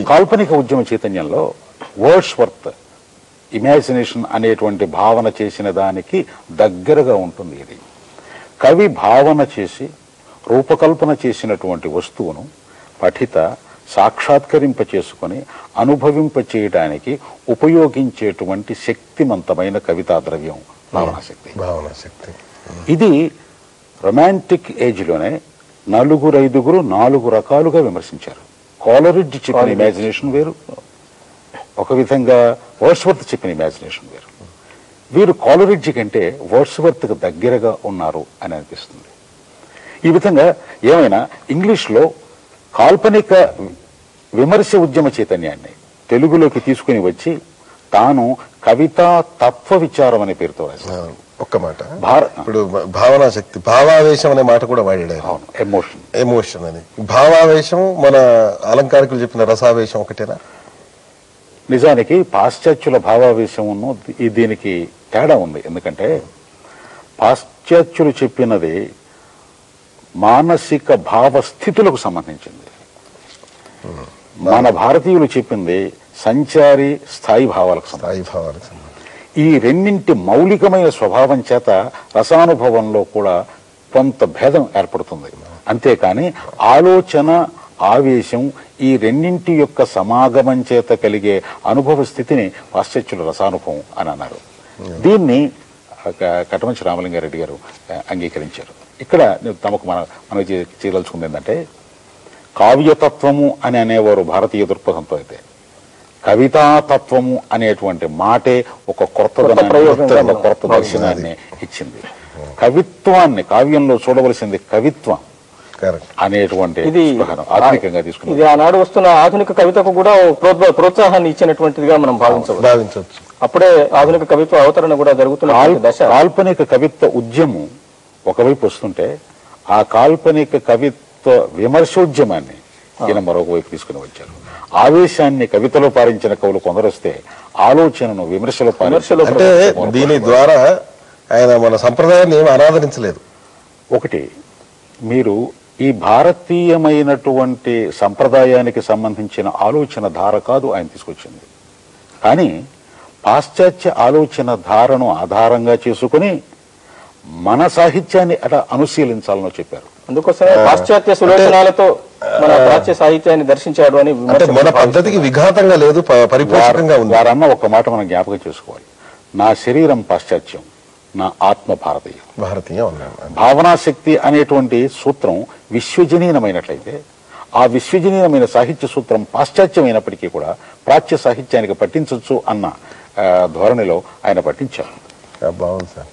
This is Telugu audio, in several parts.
కాల్పనిక ఉద్యమ చైతన్యంలో వర్డ్స్వర్త్ ఇమాజినేషన్ అనేటువంటి భావన చేసిన దానికి దగ్గరగా ఉంటుంది. ఇది కవి భావన చేసి రూపకల్పన చేసినటువంటి వస్తువును పఠిత సాక్షాత్కరింప చేసుకుని అనుభవింప చేయడానికి ఉపయోగించేటువంటి శక్తివంతమైన కవితా ద్రవ్యం భావనాశక్తి. ఇది రొమాంటిక్ ఏజ్లోనే నలుగురైదుగురు 4 రకాలుగా విమర్శించారు. కాలరిడ్జ్ చెప్పిన ఇమాజినేషన్ వేరు, ఒక విధంగా వర్డ్స్వర్త్ చెప్పిన ఇమాజినేషన్ వేరు. వీరు కాలరిడ్జ్ కంటే వర్డ్స్వర్త్కు దగ్గరగా ఉన్నారు అని అనిపిస్తుంది. ఈ విధంగా ఏమైనా ఇంగ్లీష్లో కాల్పనిక విమర్శ ఉద్యమ చైతన్యాన్ని తెలుగులోకి తీసుకుని వచ్చి తాను కవితా తత్వ విచారం అనే పేరుతో రాశారు. ఒక్క మాట, ఇప్పుడు భావనాశక్తి, భావావేశం అనే మాట కూడా వాడాడు. ఎమోషన్ అని. భావావేశం మన అలంకారికులు చెప్పిన రసావేశం ఒకటేనా? నిజానికి పాశ్చాత్యుల భావావేశమును దీనికి తేడా ఉంది. ఎందుకంటే పాశ్చాత్యులు చెప్పినది మానసిక భావస్థితులకు సంబంధించింది, మన భారతీయులు చెప్పింది సంచారి స్థాయి భావాలకు సంబంధించింది. ఈ రెండింటి మౌలికమైన స్వభావం చేత రసానుభవంలో కూడా కొంత భేదం ఏర్పడుతుంది. అంతేకాని ఆలోచన, ఆవేశం ఈ రెండింటి యొక్క సమాగమం చేత కలిగే అనుభవ స్థితిని పాశ్చాత్యుల రసానుభవం అని అన్నారు. దీన్ని కటమంచి రామలింగారెడ్డి గారు అంగీకరించారు. ఇక్కడ తమకు మనం చేయదలుచుకుంది ఏంటంటే, కావ్యతత్వము అని అనేవారు భారతీయ దృక్పథంతో అయితే కవితాతత్వము అనేటువంటి మాటే ఒక కొత్త దర్శనాన్ని ఇచ్చింది. కవిత్వాన్ని కావ్యంలో చూడవలసింది కవిత్వం అనేటువంటి ఆధునికంగా తీసుకుని ఇది ఆనాడు వస్తున్న ఆధునిక కవితకు కూడా ప్రోత్సాహాన్ని ఇచ్చినటువంటిదిగా మనం భావించవచ్చు. అప్పుడే ఆధునిక కవిత్వ అవతరణ కూడా జరుగుతున్న దశ. కాల్పనిక కవిత్వ ఉద్యమం ఒకవైపు వస్తుంటే ఆ కాల్పనిక కవిత్వ విమర్శోద్యమాన్ని ఈయన మరొక వైపు తీసుకుని వచ్చారు. ఆవేశాన్ని కవితలో పారించిన కవులు కొందరొస్తే ఆలోచనను విమర్శలో అంటే దీని ద్వారా ఆయన మన సంప్రదాయాన్ని ఏమి ఆరాధరించలేదు. ఒకటి, మీరు ఈ భారతీయమైనటువంటి సంప్రదాయానికి సంబంధించిన ఆలోచన ధార కాదు ఆయన తీసుకొచ్చింది, కానీ పాశ్చాత్య ఆలోచన ధారను ఆధారంగా చేసుకుని మన సాహిత్యాన్ని అలా అనుశీలించాలని చెప్పారు. అందుకోసమే పాశ్చాత్య సులోచనాలతో మన ప్రాచ్య సాహిత్యాన్ని దర్శించాడు అని మన పద్ధతికి విఘాతంగా లేదు, పరిపూర్ణంగా ఉంది. వారన్న ఒక మాట మనం జ్ఞాపకం చేసుకోవాలి. నా శరీరం పాశ్చాత్యం, నా ఆత్మ భారతీయం. భావనాశక్తి అనేటువంటి సూత్రం విశ్వజనీయమైనట్లయితే ఆ విశ్వజనీయమైన సాహిత్య సూత్రం పాశ్చాత్యమైనప్పటికీ కూడా ప్రాచ్య సాహిత్యానికి పట్టించవచ్చు అన్న ధోరణిలో ఆయన పట్టించారు. బాగుంది సార్.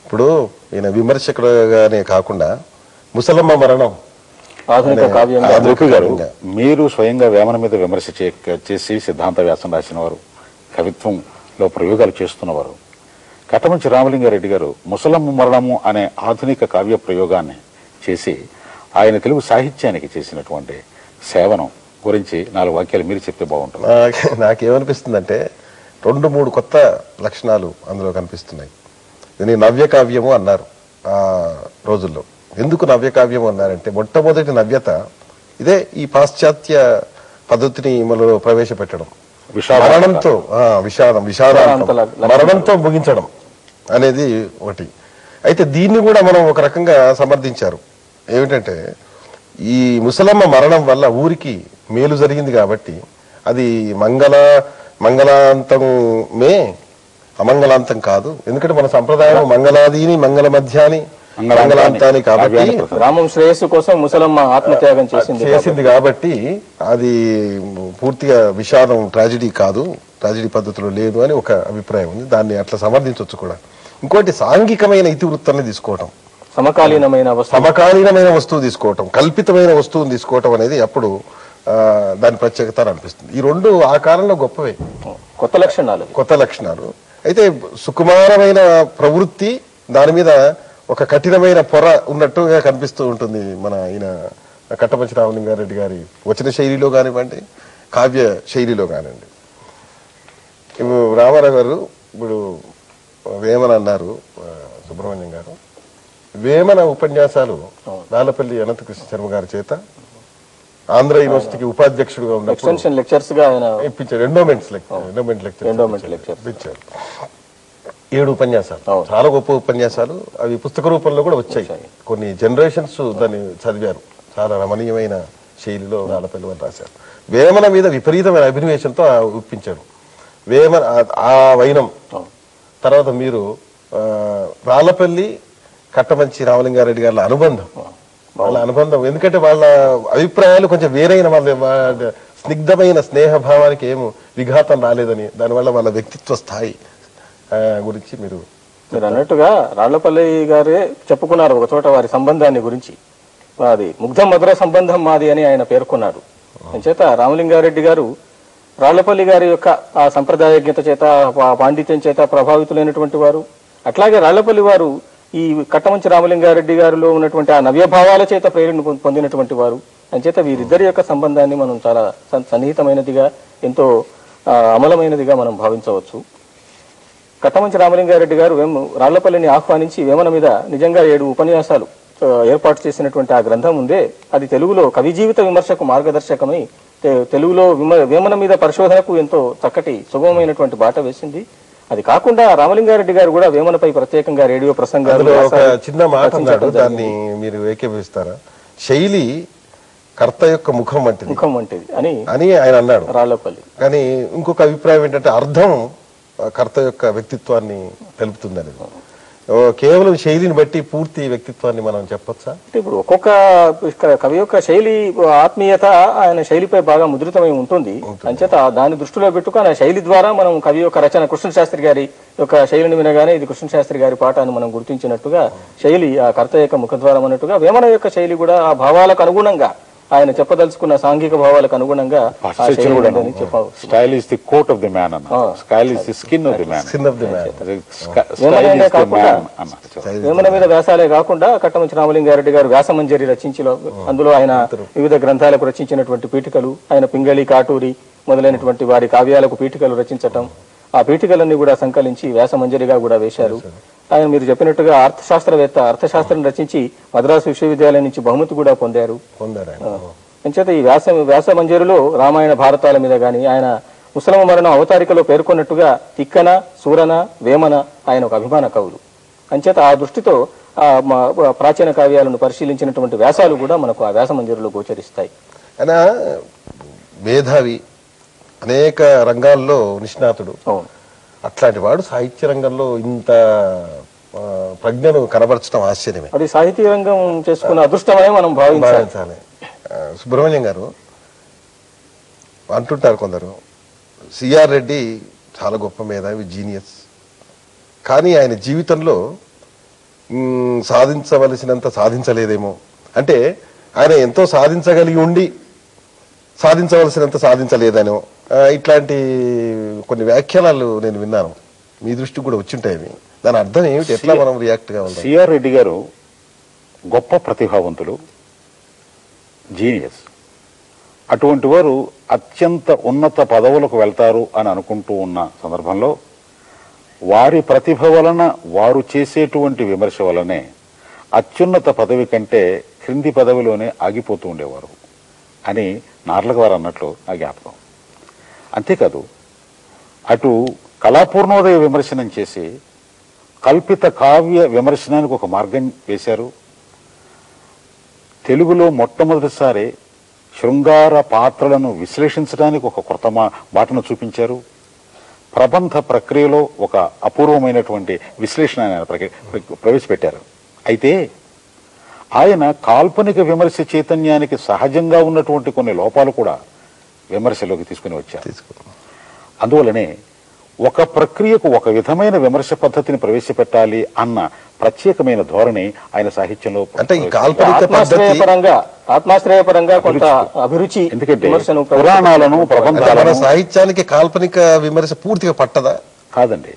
ఇప్పుడు ఈయన విమర్శకుడుగానే కాకుండా ముసలమ్మ మరణం గారు, మీరు స్వయంగా వేమన మీద విమర్శ చేసి సిద్ధాంత వ్యాసం రాసిన వారు, కవిత్వంలో ప్రయోగాలు చేస్తున్నవారు. కటమంచి రామలింగారెడ్డి గారు ముసలమ్మ మరణము అనే ఆధునిక కావ్య ప్రయోగాన్ని చేసి ఆయన తెలుగు సాహిత్యానికి చేసినటువంటి సేవనం గురించి 4 వాక్యాలు మీరు చెప్తే బాగుంటుంది. నాకేమనిపిస్తుందంటే 2-3 కొత్త లక్షణాలు అందులో కనిపిస్తున్నాయి. దీన్ని నవ్యకావ్యము అన్నారు ఆ రోజుల్లో. ఎందుకు నవ్యకావ్యము అన్నారంటే, మొట్టమొదటి నవ్యత ఇదే ఈ పాశ్చాత్య పద్ధతిని మనలో ప్రవేశపెట్టడం, మరణంతో ముగించడం అనేది ఒకటి. అయితే దీన్ని కూడా మనం ఒక రకంగా సమర్థించారు. ఏమిటంటే, ఈ ముసలమ్మ మరణం వల్ల ఊరికి మేలు జరిగింది కాబట్టి అది మంగళాంతమే, అమంగళాంతం కాదు. ఎందుకంటే మన సంప్రదాయం మంగళాదీని మంగళ మధ్యాని మంగళాంతాన్ని కాబట్టి గ్రామం శ్రేయస్సు కోసం ముసలమ్మ ఆత్మత్యాగం చేసింది కాబట్టి అది పూర్తిగా విషాదం, ట్రాజిడీ కాదు, ట్రాజిడీ పద్ధతిలో లేదు అని ఒక అభిప్రాయం ఉంది. దాన్ని అట్లా సమర్థించవచ్చు కూడా. ఇంకోటి, సాంఘికమైన ఇతివృత్తాన్ని తీసుకోవటం, సమకాలీనమైన వస్తువు తీసుకోవటం, కల్పితమైన వస్తువుని తీసుకోవటం అనేది అప్పుడు దాని ప్రత్యేకత అనిపిస్తుంది. ఈ 2 ఆ కాలంలో గొప్పవే, కొత్త లక్షణాలు. అయితే సుకుమారమైన ప్రవృత్తి, దాని మీద ఒక కఠినమైన పొర ఉన్నట్టుగా కనిపిస్తూ ఉంటుంది మన ఈయన కట్టమంచి రామలింగారెడ్డి గారి వచన శైలిలో కానివ్వండి, కావ్య శైలిలో కానివ్వండి. ఇప్పుడు రామారావు గారు ఇప్పుడు వేమన అన్నారు, సుబ్రహ్మణ్యం గారు. వేమన ఉపన్యాసాలు నాలపల్లి అనంతకృష్ణ శర్మ గారి చేత ఆంధ్ర యూనివర్సిటీకి ఉపాధ్యక్షుడుగా ఉన్నప్పుడు ఎక్స్టెన్షన్ లెక్చర్స్ గా ఆయన ఇప్పించారు. ఎండోమెంట్ లెక్చర్ ఇప్పించారు. 7 ఉపన్యాసాలు, చాలా గొప్ప ఉపన్యాసాలు. అవి పుస్తక రూపంలో కూడా వచ్చాయి. కొన్ని జనరేషన్స్ దాన్ని చదివారు. చాలా రమణీయమైన శైలిలో రాళ్లపల్లి వారు రాశారు. వేమన మీద విపరీతమైన అభినవేశంతో ఒప్పించాడు. వేమన ఆ వైనం తర్వాత మీరు రాళ్లపల్లి కట్టమంచి రామలింగారెడ్డి గారి అనుబంధం, వాళ్ళ అనుబంధం, ఎందుకంటే వాళ్ళ అభిప్రాయాలు కొంచెం వేరైన, వాళ్ళ స్నిగ్ధమైన స్నేహభావానికి ఏమో విఘాతం రాలేదని, దానివల్ల వాళ్ళ వ్యక్తిత్వ స్థాయి గురించి మీరు అన్నట్టుగా రాళ్లపల్లి గారే చెప్పుకున్నారు ఒక చోట వారి సంబంధాన్ని గురించి. అది ముగ్ధ మధుర సంబంధం మాది అని ఆయన పేర్కొన్నారు. చేత రామలింగారెడ్డి గారు రాళ్లపల్లి గారి యొక్క ఆ సంప్రదాయజ్ఞత చేత, పాండిత్యం చేత ప్రభావితులైనటువంటి వారు. అట్లాగే రాళ్లపల్లి వారు ఈ కట్టమంచి రామలింగారెడ్డి గారిలో ఉన్నటువంటి ఆ నవ్య భావాల చేత ప్రేరణ పొందినటువంటి వారు. అంచేత వీరిద్దరి యొక్క సంబంధాన్ని మనం చాలా సన్నిహితమైనదిగా, ఎంతో అమలమైనదిగా మనం భావించవచ్చు. కట్టమంచి రామలింగారెడ్డి గారు రాళ్లపల్లిని ఆహ్వానించి వేమన మీద నిజంగా 7 ఉపన్యాసాలు ఏర్పాటు చేసినటువంటి ఆ గ్రంథం ఉందే, అది తెలుగులో కవి జీవిత విమర్శకు మార్గదర్శకమై తెలుగులో వేమన మీద పరిశోధనకు ఎంతో చక్కటి సుగమమైనటువంటి బాట వేసింది. అది కాకుండా రామలింగారెడ్డి గారు కూడా వేమనపై ప్రత్యేకంగా రేడియో ప్రసంగాలు, ఒక చిన్న మాట అన్నాడు, దాన్ని మీరు ఏకీభవిస్తారా? శైలి కర్త యొక్క ముఖం వంటిది అని ఆయన అన్నాడు రాళ్లపల్లి. కానీ ఇంకొక అభిప్రాయం ఏంటంటే అర్థం కర్త యొక్క వ్యక్తిత్వాన్ని తెలుపుతుంది అనేది. కేవలం శైలిని బట్టి పూర్తి వ్యక్తిత్వాన్ని మనం చెప్పొచ్చా? ఇప్పుడు ఒక్కొక్క కవి యొక్క శైలి ఆత్మీయత ఆయన శైలిపై బాగా ముద్రితమై ఉంటుంది. అంచేత దాన్ని దృష్టిలో పెట్టుకుని ఆ శైలి ద్వారా మనం కవి యొక్క రచన, కృష్ణశాస్త్రి గారి యొక్క శైలిని వినగానే ఇది కృష్ణశాస్త్రి గారి పాట అని మనం గుర్తించినట్టుగా శైలి ఆ కర్త యొక్క ముఖద్వారం అన్నట్టుగా వేమన యొక్క శైలి కూడా ఆ భావాలకు అనుగుణంగా, ఆయన చెప్పదలుచుకున్న సాంఘిక భావాలకు అనుగుణంగా style is the coat of the man అన్న, style is the skin of the man. Vemana మీద వ్యాసాలే కాకుండా కట్టమంచి రామలింగారెడ్డి గారు వ్యాసమంజరి రచించి, అందులో ఆయన వివిధ గ్రంథాలకు రచించినటువంటి పీఠికలు, ఆయన పింగళి, కాటూరి మొదలైనటువంటి వారి కావ్యాలకు పీఠికలు రచించటం, ఆ పీఠికలన్నీ కూడా సంకలించి వ్యాసమంజరిగా కూడా వేశారు. ఆయన మీరు చెప్పినట్టుగా అర్థశాస్త్రవేత్త, అర్థశాస్త్రం రచించి మద్రాసు విశ్వవిద్యాలయం నుంచి బహుమతి కూడా పొందారు. అంచేత ఈ వ్యాసమంజరిలో రామాయణ భారతాల మీద గాని, ఆయన ముసలమ మరణం అవతారికలో పేర్కొన్నట్టుగా తిక్కన, సూరన, వేమన ఆయన ఒక అభిమాన కవులు. అంచేత ఆ దృష్టితో ప్రాచీన కావ్యాలను పరిశీలించినటువంటి వ్యాసాలు కూడా మనకు ఆ వ్యాసమంజరిలో గోచరిస్తాయి. ఆయన మేధావి, అనేక రంగాల్లో నిష్ణాతుడు. అట్లాంటి వాడు సాహిత్య రంగంలో ఇంత ప్రజ్ఞను కనబరచడం ఆశ్చర్యమే. అది సాహితీ రంగం చేసుకున్న అదృష్టమే మనం భావించాలి. సుబ్రహ్మణ్యం గారు అంటుంటారు కొందరు, సిఆర్ రెడ్డి చాలా గొప్ప మేధావి, జీనియస్, కానీ ఆయన జీవితంలో సాధించవలసినంత సాధించలేదేమో. అంటే ఆయన ఎంతో సాధించగలిగి ఉండి సాధించవలసినంత సాధించలేదనో, ఇట్లాంటి కొన్ని వ్యాఖ్యానాలు నేను విన్నాను. మీ దృష్టికి కూడా వచ్చింటాయి. దాని అర్థం ఏమిటి? ఎట్లా మనం రియాక్ట్ కావాలి? సిఆర్ రెడ్డి గారు గొప్ప ప్రతిభావంతులు, జీనియస్. అటువంటి వారు అత్యంత ఉన్నత పదవులకు వెళ్తారు అని అనుకుంటూ ఉన్న సందర్భంలో వారి ప్రతిభ వలన, వారు చేసేటువంటి విమర్శ వలనే అత్యున్నత పదవి కంటే క్రింది పదవిలోనే ఆగిపోతూ ఉండేవారు అని నార్లక వారు అన్నట్లు నా జ్ఞాపకం. అంతేకాదు, అటు కళాపూర్ణోదయ విమర్శనం చేసి కల్పిత కావ్య విమర్శనానికి ఒక మార్గం వేశారు. తెలుగులో మొట్టమొదటిసారి శృంగార పాత్రలను విశ్లేషించడానికి ఒక కొత్త బాటను చూపించారు. ప్రబంధ ప్రక్రియలో ఒక అపూర్వమైనటువంటి విశ్లేషణ ప్రవేశపెట్టారు. అయితే ఆయన కాల్పనిక విమర్శ చైతన్యానికి సహజంగా ఉన్నటువంటి కొన్ని లోపాలు కూడా విమర్శలోకి తీసుకుని వచ్చారు. అందువలనే ఒక ప్రక్రియకు ఒక విధమైన విమర్శ పద్ధతిని ప్రవేశపెట్టాలి అన్న ప్రత్యేకమైన ధోరణి ఆయన సాహిత్యంలో, అంటే ఈ కాల్పనిక ఆత్మాశ్రయపరంగా కొంత అభిరుచి. ఎందుకంటే పురాణాలను, ప్రబంధాలను, సాహిత్యానికి కాల్పనిక విమర్శ పూర్తిగా పట్టదా? కాదండి.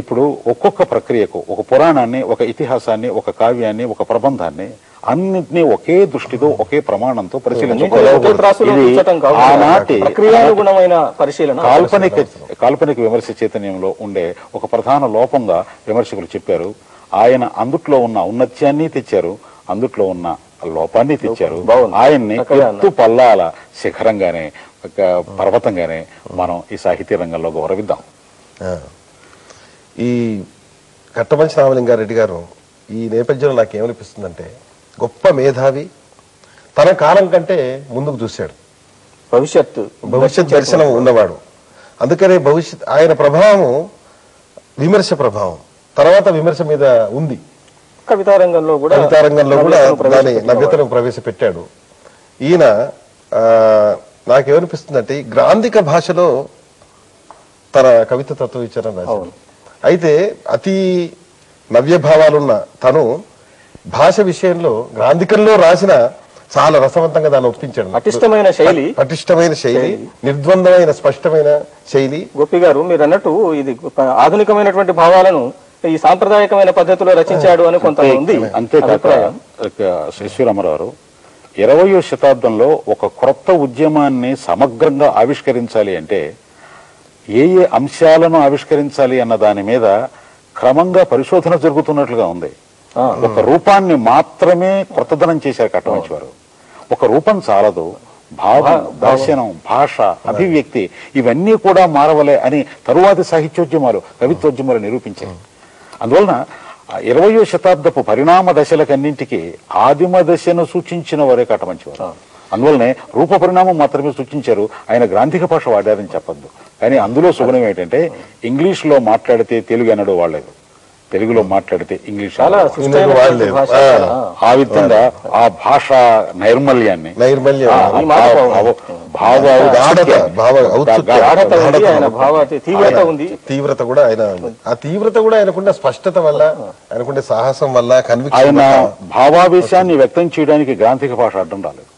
ఇప్పుడు ఒక్కొక్క ప్రక్రియకు ఒక పురాణాన్ని, ఒక ఇతిహాసాన్ని, ఒక కావ్యాన్ని, ఒక ప్రబంధాన్ని అన్నింటినీ ఒకే దృష్టితో, ఒకే ప్రమాణంతో కాల్పనిక విమర్శ చైతన్యంలో ఉండే ఒక ప్రధాన లోపంగా విమర్శకులు చెప్పారు. ఆయన అందుట్లో ఉన్న ఔన్నత్యాన్ని తెచ్చారు, అందుట్లో ఉన్న లోపాన్ని తెచ్చారు. బాగుంది. ఆయన్ని చక్కగా ఎత్తు పల్లాల శిఖరంగానే, ఒక పర్వతంగానే మనం ఈ సాహితీ రంగంలో గౌరవిద్దాం. ఈ కట్టమంచి రామలింగారెడ్డి గారు ఈ నేపథ్యంలో నాకేమనిపిస్తుందంటే గొప్ప మేధావి, తన కాలం కంటే ముందుకు చూశాడు, భవిష్యత్ దర్శనం ఉన్నవాడు. అందుకనే ఆయన ప్రభావం విమర్శ ప్రభావం తర్వాత విమర్శ మీద ఉంది. కవితారంగంలో కూడా దాని నవ్యతను ప్రవేశపెట్టాడు. ఈయన నాకేమనిపిస్తుందంటే గ్రాంధిక భాషలో తన కవిత తత్వ విచారణ రాశాడు. అయితే అతి నవ్య భావాలున్న తను భాష విషయంలో గ్రాంధికంలో రాసిన చాలా రసవంతంగా దాన్ని ఒప్పించాడు. పటిష్టమైన శైలి, నిర్ద్వందమైన స్పష్టమైన శైలి. గోపి గారు మీరు అన్నట్టు ఇది ఆధునికమైనటువంటి భావాలను ఈ సాంప్రదాయకమైన పద్ధతిలో రచించాడు అని కొంత ఉంది. అంతేకాక శ్రీరామరావు 20వ శతాబ్దంలో ఒక క్రొత్త ఉద్యమాన్ని సమగ్రంగా ఆవిష్కరించాలి అంటే ఏ అంశాలను ఆవిష్కరించాలి అన్న దాని మీద క్రమంగా పరిశోధన జరుగుతున్నట్లుగా ఉంది. ఒక రూపాన్ని మాత్రమే కొత్తదనం చేశారు కట్టమంచి వారు. ఒక రూపం చాలదు, భావం, దర్శనం, భాష, అభివ్యక్తి ఇవన్నీ కూడా మారవలే అని తరువాతి సాహిత్యోద్యమాలు, కవిత్వోద్యమాలు నిరూపించాయి. అందువలన 20వ శతాబ్దపు పరిణామ దశలకన్నింటికి ఆదిమ దశను సూచించిన వారే కట్టమంచి వారు. అందువల్లనే రూప పరిణామం మాత్రమే సూచించారు, ఆయన గ్రాంధిక భాష వాడారని చెప్పద్దు. కానీ అందులో సుగుణం ఏంటంటే ఇంగ్లీష్లో మాట్లాడితే తెలుగు అనడు వాడలేదు, తెలుగులో మాట్లాడితే ఇంగ్లీష్ ఆ విధంగా ఆ భాష నైర్మల్యాన్ని, తీవ్రత కూడా ఆ తీవ్రత కూడా ఆయనకుండే స్పష్టత వల్ల, ఆయనకుండే సాహసం వల్ల, ఆయన భావావేశాన్ని వ్యక్తం చేయడానికి గ్రాంధిక భాష అడ్డం రాలేదు.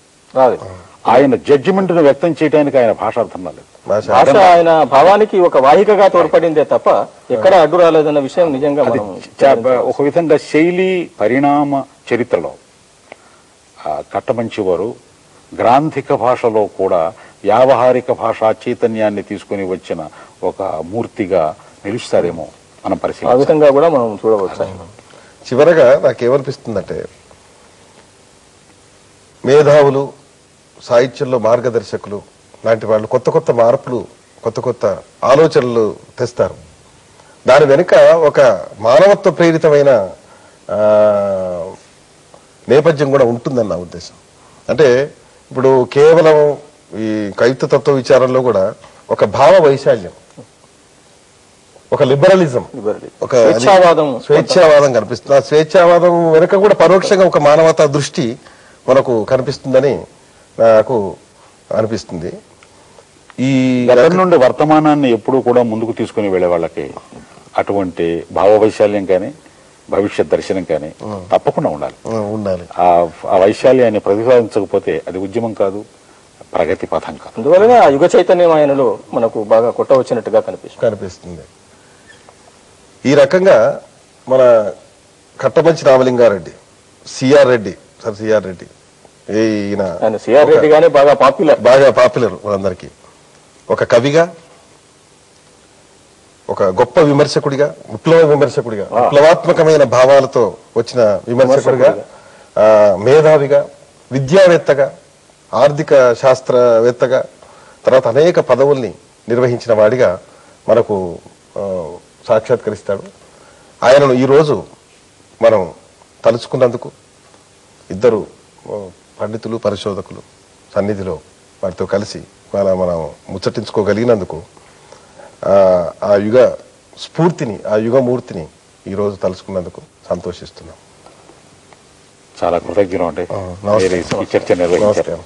ఆయన జడ్జిమెంట్ ను వ్యక్తం చేయడానికి ఆయన భాష అర్థం రాలేదు. భాష ఆయన భావానికి ఒక వాహికగా తోడ్పడిందే తప్ప ఎక్కడ అడ్డు రాలేదన్న విషయం నిజంగా ఒక విధంగా శైలి పరిణామ చరిత్రలో కట్టమంచి వారు గ్రాంధిక భాషలో కూడా వ్యావహారిక భాషా చైతన్యాన్ని తీసుకుని వచ్చిన ఒక మూర్తిగా నిలుస్తారేమో మనం పరిశీలి. ఆ విధంగా కూడా మనం చూడవచ్చు. చివరగా నాకేమనిపిస్తుందంటే మేధావులు, సాహిత్యంలో మార్గదర్శకులు లాంటి వాళ్ళు కొత్త కొత్త మార్పులు, కొత్త కొత్త ఆలోచనలు తెస్తారు. దాని వెనుక ఒక మానవత్వ ప్రేరితమైన నేపథ్యం కూడా ఉంటుందని నా ఉద్దేశం. అంటే ఇప్పుడు కేవలం ఈ కవిత్వ తత్వ విచారంలో కూడా ఒక భావ వైశాల్యం, ఒక లిబరలిజం, ఒక స్వేచ్ఛావాదం కనిపిస్తుంది. ఆ స్వేచ్ఛావాదం వెనుక కూడా పరోక్షంగా ఒక మానవతా దృష్టి మనకు కనిపిస్తుందని నాకు అనిపిస్తుంది. ఈ గతం నుండి వర్తమానాన్ని ఎప్పుడూ కూడా ముందుకు తీసుకుని వెళ్లే వాళ్ళకి అటువంటి భావ వైశాల్యం కానీ భవిష్యత్ దర్శనం కానీ తప్పకుండా ఉండాలి. ఆ వైశాల్యాన్ని ప్రతిపాదించకపోతే అది ఉద్యమం కాదు, ప్రగతి పథం కాదు. అందువలన ఆ యుగ చైతన్యం ఆయనలో మనకు బాగా కొట్టవచ్చినట్టుగా కనిపిస్తుంది. ఈ రకంగా మన కట్టమంచి రామలింగారెడ్డి, సిఆర్ రెడ్డి ఈయన సిఆర్ రెడ్డి గానే బాగా పాపులర్ మనందరికీ. ఒక కవిగా, ఒక గొప్ప విమర్శకుడిగా, విప్లవాత్మకమైన భావాలతో వచ్చిన విమర్శకుడిగా, మేధావిగా, విద్యావేత్తగా, ఆర్థిక శాస్త్రవేత్తగా, తర్వాత అనేక పదవుల్ని నిర్వహించిన వాడిగా మనకు సాక్షాత్కరిస్తాడు. ఆయనను ఈరోజు మనం తలుచుకున్నందుకు, ఇద్దరు పండితులు, పరిశోధకులు సన్నిధిలో వారితో కలిసి మనం ముచ్చటించుకోగలిగినందుకు, ఆ యుగ స్ఫూర్తిని, ఆ యుగమూర్తిని ఈరోజు తలుచుకున్నందుకు సంతోషిస్తున్నాం. చాలా కృతజ్ఞత. చర్చ నిర్వహించారు.